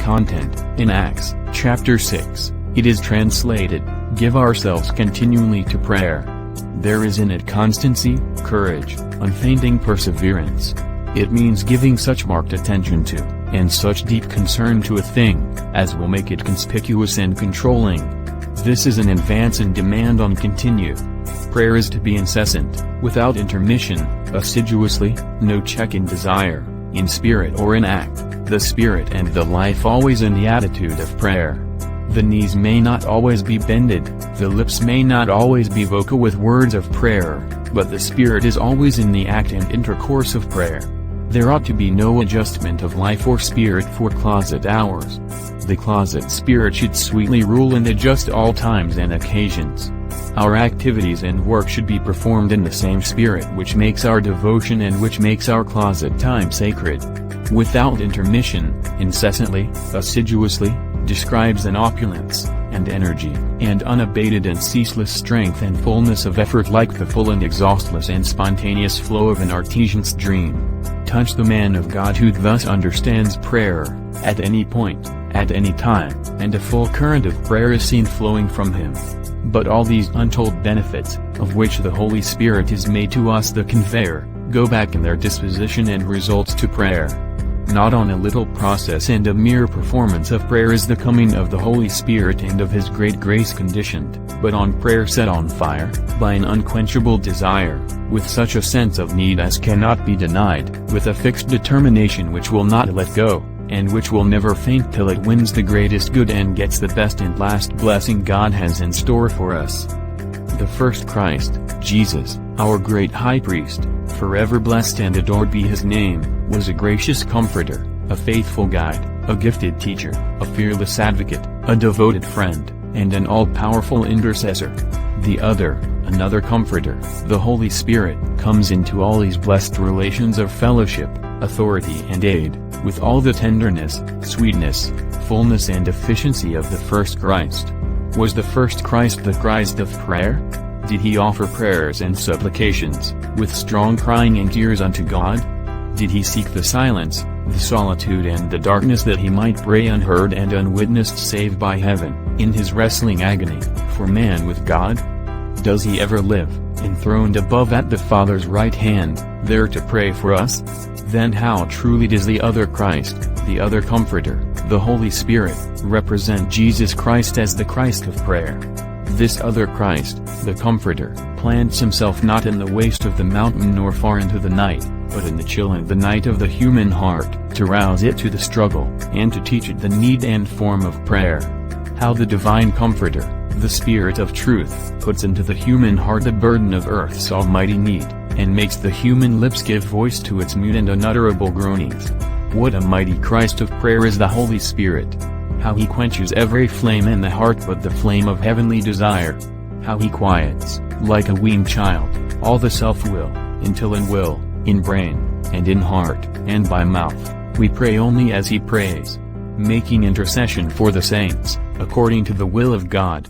content. In Acts, chapter 6, it is translated, "Give ourselves continually to prayer." There is in it constancy, courage, unfainting perseverance. It means giving such marked attention to, and such deep concern to a thing, as will make it conspicuous and controlling. This is an advance in demand on continue. Prayer is to be incessant, without intermission, assiduously, no check in desire, in spirit or in act, the spirit and the life always in the attitude of prayer. The knees may not always be bended, the lips may not always be vocal with words of prayer, but the spirit is always in the act and intercourse of prayer. There ought to be no adjustment of life or spirit for closet hours. The closet spirit should sweetly rule and adjust all times and occasions. Our activities and work should be performed in the same spirit which makes our devotion and which makes our closet time sacred. Without intermission, incessantly, assiduously, describes an opulence, and energy, and unabated and ceaseless strength and fullness of effort like the full and exhaustless and spontaneous flow of an artisan stream. Touch the man of God who thus understands prayer, at any point, at any time, and a full current of prayer is seen flowing from him. But all these untold benefits, of which the Holy Spirit is made to us the conveyor, go back in their disposition and results to prayer. Not on a little process and a mere performance of prayer is the coming of the Holy Spirit and of His great grace conditioned, but on prayer set on fire, by an unquenchable desire, with such a sense of need as cannot be denied, with a fixed determination which will not let go, and which will never faint till it wins the greatest good and gets the best and last blessing God has in store for us. The first Christ, Jesus, our great High Priest, forever blessed and adored be His name, was a gracious comforter, a faithful guide, a gifted teacher, a fearless advocate, a devoted friend, and an all-powerful intercessor. The other, another comforter, the Holy Spirit, comes into all these blessed relations of fellowship, authority and aid, with all the tenderness, sweetness, fullness and efficiency of the first Christ. Was the first Christ the Christ of prayer? Did He offer prayers and supplications, with strong crying and tears unto God? Did He seek the silence, the solitude and the darkness that He might pray unheard and unwitnessed save by heaven, in His wrestling agony, for man with God? Does He ever live, enthroned above at the Father's right hand, there to pray for us? Then how truly does the other Christ, the other Comforter, the Holy Spirit, represent Jesus Christ as the Christ of prayer? This other Christ, the Comforter, plants Himself not in the waste of the mountain nor far into the night, but in the chill and the night of the human heart, to rouse it to the struggle, and to teach it the need and form of prayer. How the divine Comforter, the Spirit of Truth, puts into the human heart the burden of earth's almighty need, and makes the human lips give voice to its mute and unutterable groanings. What a mighty Christ of prayer is the Holy Spirit! How He quenches every flame in the heart but the flame of heavenly desire! How He quiets, like a weaned child, all the self-will, until in will, in brain, and in heart, and by mouth, we pray only as He prays, making intercession for the saints, according to the will of God.